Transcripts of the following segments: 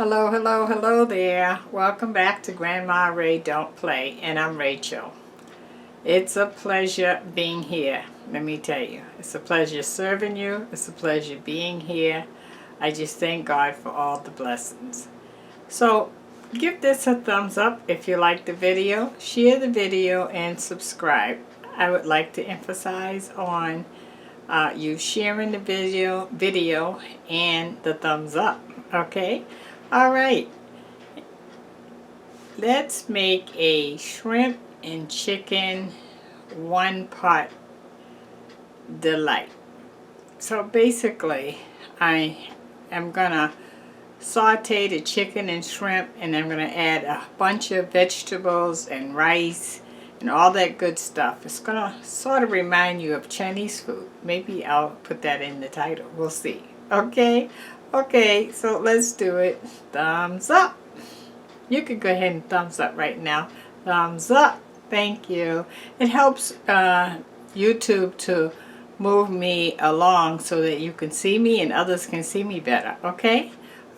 Hello, hello, hello there. Welcome back to Grandma Ray Don't Play, and I'm Rachel. It's a pleasure being here, let me tell you. It's a pleasure serving you. It's a pleasure being here. I just thank God for all the blessings. So, give this a thumbs up if you like the video. Share the video and subscribe. I would like to emphasize on you sharing the video and the thumbs up, okay? All right, let's make a shrimp and chicken one-pot delight. So basically, I am gonna saute the chicken and shrimp, and I'm gonna add a bunch of vegetables and rice and all that good stuff. It's gonna sort of remind you of Chinese food. Maybe I'll put that in the title. We'll see. Okay? Okay, so let's do it. Thumbs up. You can go ahead and thumbs up right now. Thumbs up. Thank you. It helps YouTube to move me along so that you can see me and others can see me better. Okay?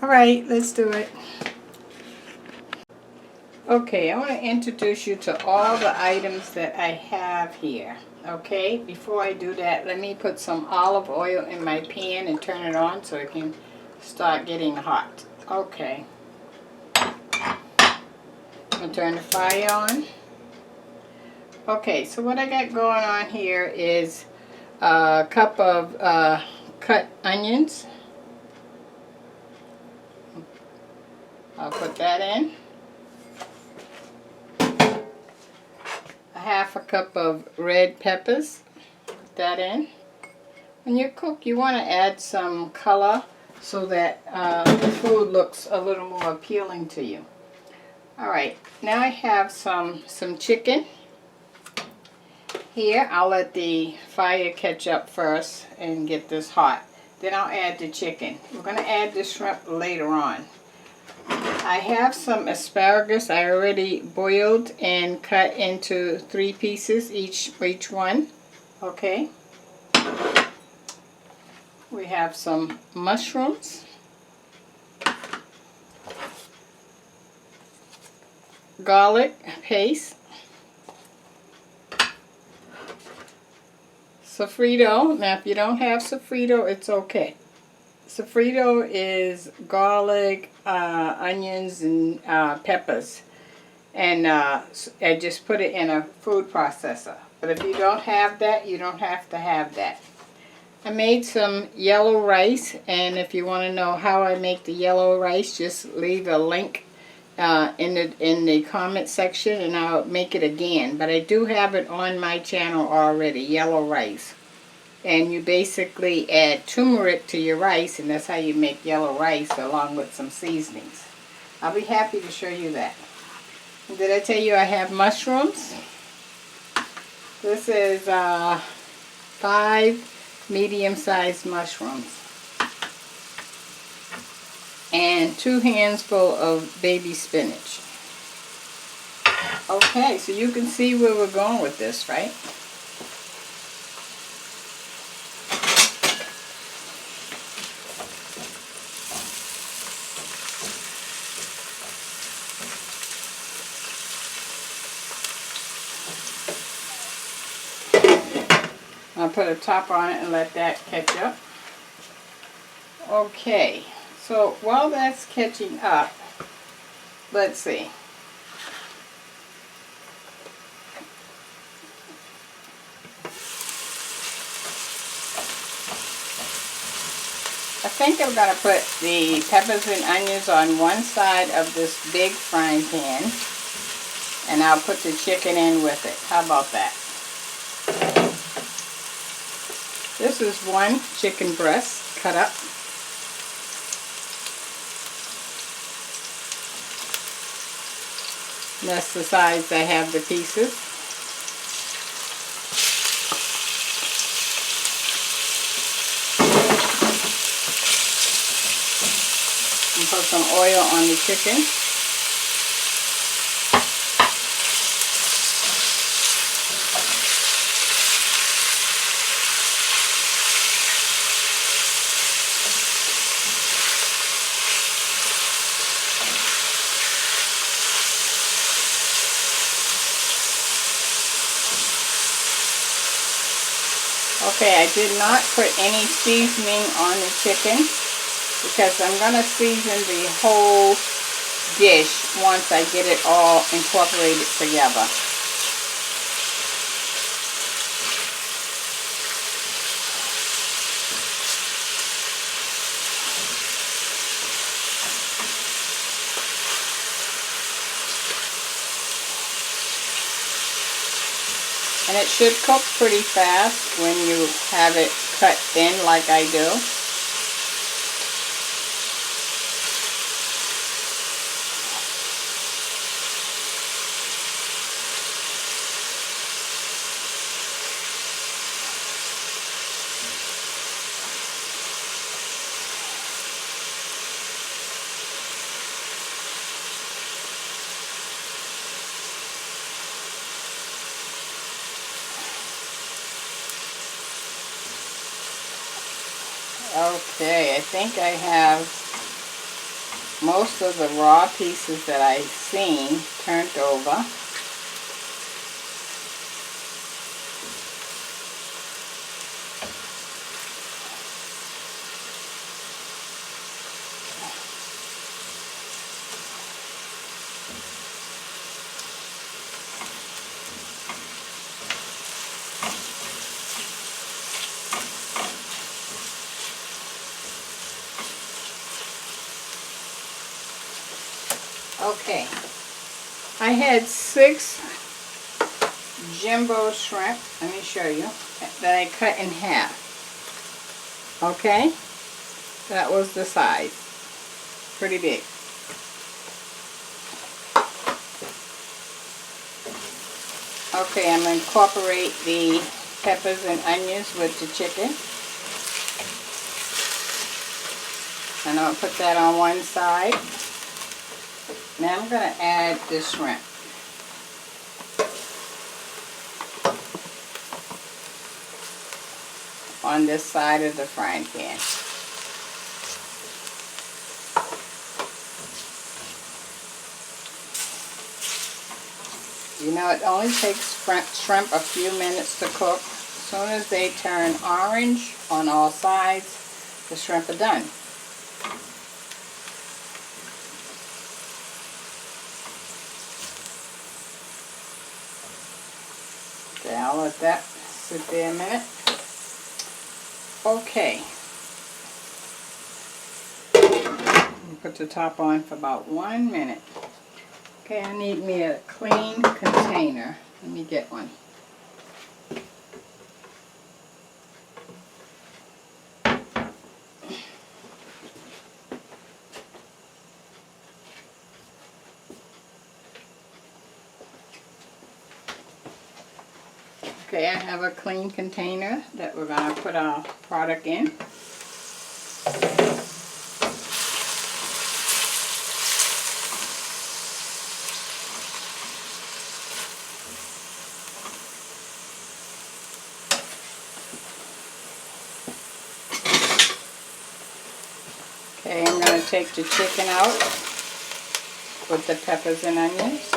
All right, let's do it. Okay, I want to introduce you to all the items that I have here. Okay, before I do that, let me put some olive oil in my pan and turn it on so it can start getting hot. Okay. I'm going to turn the fire on. Okay, so what I got going on here is a cup of cut onions. I'll put that in. A half a cup of red peppers. Put that in. When you cook, you want to add some color so that the food looks a little more appealing to you. Alright, now I have some chicken. Here, I'll let the fire catch up first and get this hot. Then I'll add the chicken. We're going to add the shrimp later on. I have some asparagus I already boiled and cut into 3 pieces each one. Okay. We have some mushrooms. Garlic paste. Sofrito. Now if you don't have sofrito, it's okay. Sofrito is garlic, onions, and peppers. And I just put it in a food processor. But if you don't have that, you don't have to have that. I made some yellow rice, and if you want to know how I make the yellow rice, just leave a link in the comment section, and I'll make it again. But I do have it on my channel already, yellow rice. And you basically add turmeric to your rice, and that's how you make yellow rice along with some seasonings. I'll be happy to show you that. And did I tell you I have mushrooms? This is 5 medium-sized mushrooms. And 2 handfuls of baby spinach. Okay, so you can see where we're going with this, right? I'll put a top on it and let that catch up. Okay, so while that's catching up, let's see. I think I'm going to put the peppers and onions on one side of this big frying pan, and I'll put the chicken in with it. How about that? This is 1 chicken breast cut up. That's the size I have the pieces. And put some oil on the chicken. Okay, I did not put any seasoning on the chicken because I'm going to season the whole dish once I get it all incorporated together. And it should cook pretty fast when you have it cut thin like I do. Okay, I think I have most of the raw pieces that I've seen turned over. Okay, I had 6 jumbo shrimp, let me show you, that I cut in half. Okay, that was the size, pretty big. Okay, I'm going to incorporate the peppers and onions with the chicken. And I'll put that on one side. Now I'm going to add the shrimp. On this side of the frying pan. You know, it only takes shrimp a few minutes to cook. As soon as they turn orange on all sides, the shrimp are done. Okay, I'll let that sit there a minute. Okay. Put the top on for about 1 minute. Okay, I need me a clean container. Let me get one. Okay, I have a clean container that we're going to put our product in. Okay, I'm going to take the chicken out with the peppers and onions.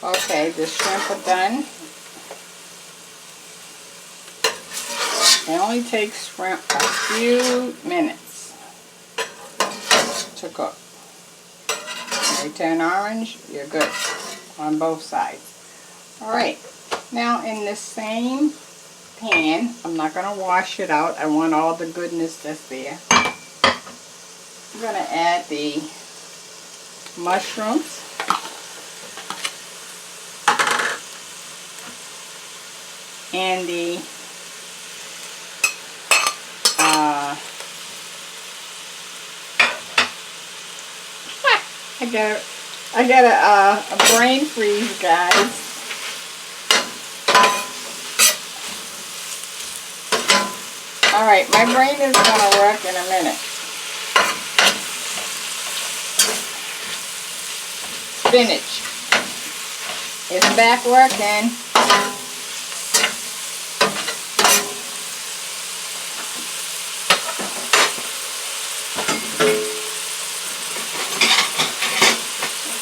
Okay, the shrimp are done. It only takes shrimp a few minutes to cook. When they turn orange, you're good on both sides. Alright, now in the same pan, I'm not going to wash it out. I want all the goodness that's there. I'm going to add the mushrooms. And the I got a brain freeze, guys. All right, my brain is gonna work in a minute. Spinach is back working.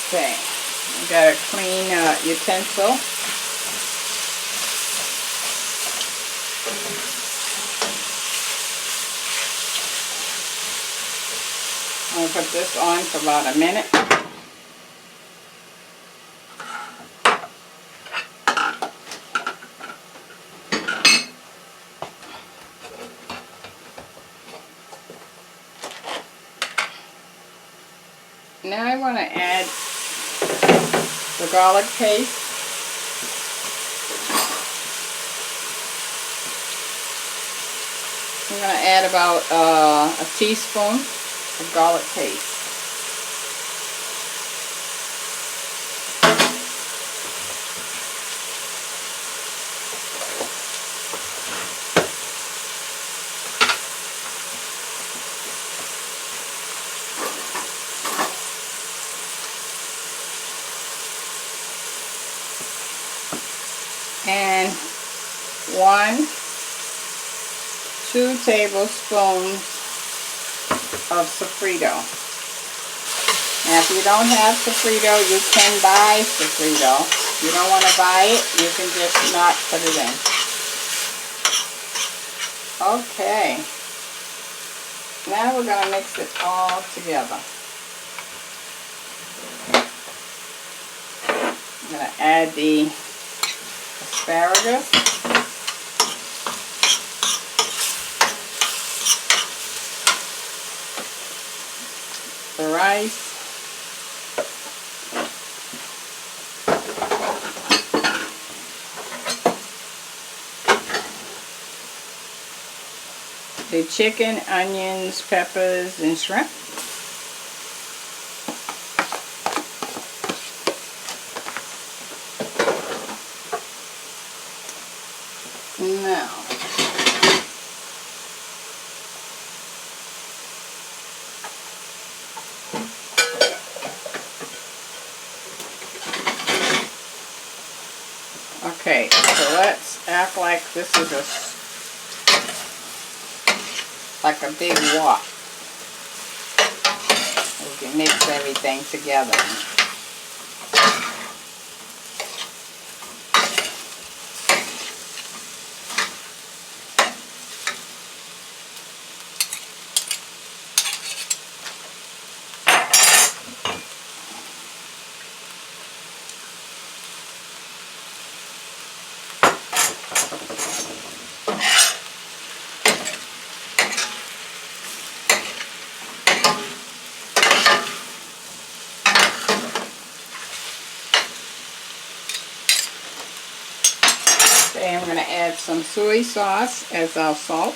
Okay, I got a clean utensil. I'm going to put this on for about a minute. Now I want to add the garlic paste. I'm going to add about a teaspoon of garlic paste. And 2 tablespoons of sofrito. Now if you don't have sofrito, you can buy sofrito. If you don't want to buy it, you can just not put it in. Okay. Now we're going to mix it all together. I'm going to add the asparagus. The rice. The chicken, onions, peppers, and shrimp. Now, okay, so let's act like this is like a big wok. We can mix everything together. Okay, I'm going to add some soy sauce as our salt.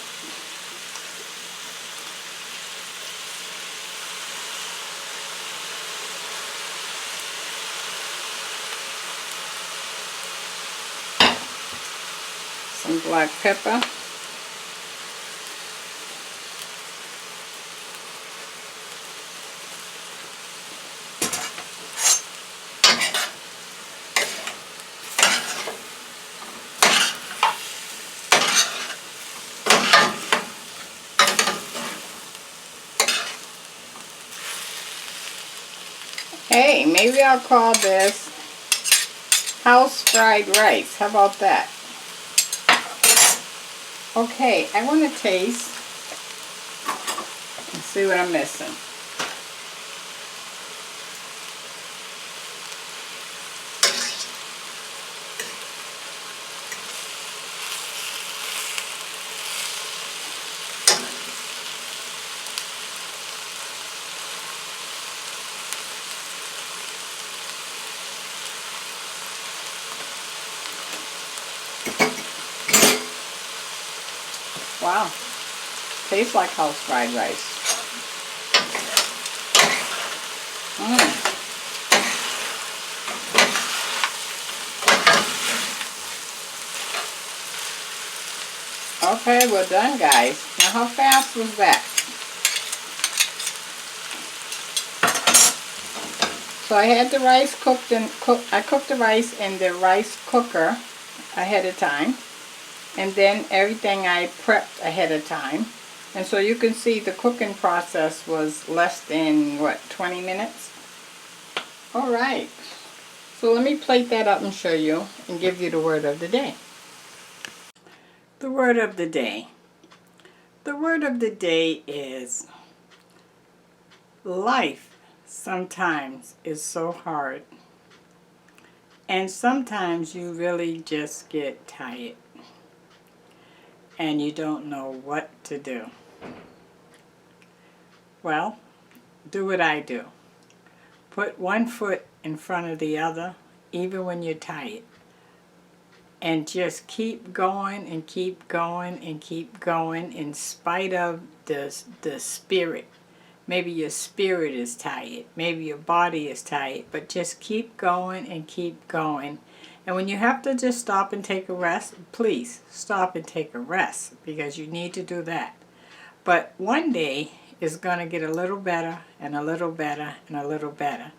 Some black pepper. Hey, maybe I'll call this house fried rice. How about that? Okay, I want to taste and see what I'm missing. Wow, tastes like house fried rice. Okay, we're done, guys. Now, how fast was that? So I had the rice cooked I cooked the rice in the rice cooker ahead of time, and then everything I prepped ahead of time. And so you can see the cooking process was less than, what, 20 minutes? All right. So let me plate that up and show you and give you the word of the day. The word of the day. The word of the day is life sometimes is so hard, and sometimes you really just get tired and you don't know what to do. Well, do what I do. Put one foot in front of the other even when you're tired, and just keep going and keep going and keep going in spite of the spirit. Maybe your spirit is tired. Maybe your body is tired. But just keep going and keep going. And when you have to just stop and take a rest, please stop and take a rest, because you need to do that. But one day is going to get a little better and a little better and a little better.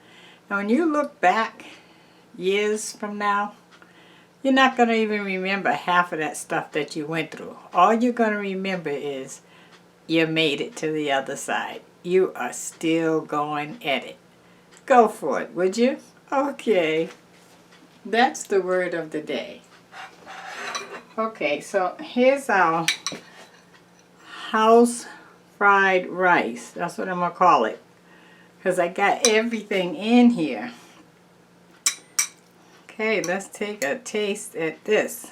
And when you look back years from now, you're not going to even remember half of that stuff that you went through. All you're going to remember is you made it to the other side. You are still going at it. Go for it, would you? Okay. That's the word of the day. Okay, so here's our house fried rice. That's what I'm going to call it, because I got everything in here. Okay, let's take a taste at this.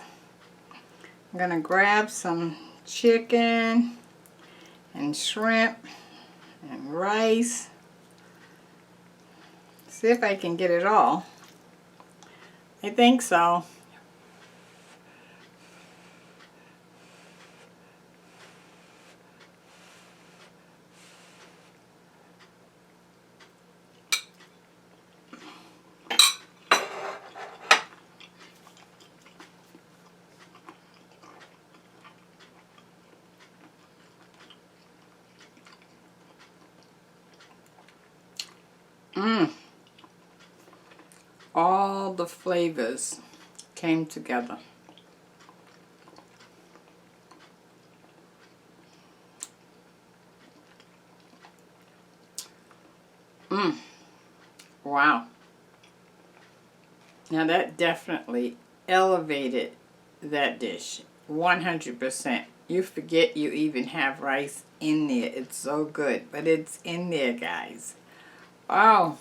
I'm going to grab some chicken and shrimp and rice. See if I can get it all. I think so. All the flavors came together. Wow. Now that definitely elevated that dish 100%. You forget you even have rice in there. It's so good, but it's in there, guys. Wow.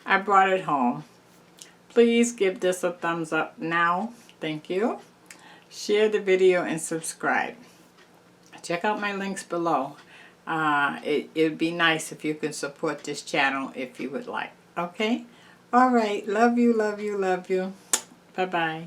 I brought it home. Please give this a thumbs up now. Thank you. Share the video and subscribe. Check out my links below. It would be nice if you can support this channel if you would like. Okay? All right. Love you, love you, love you. Bye-bye.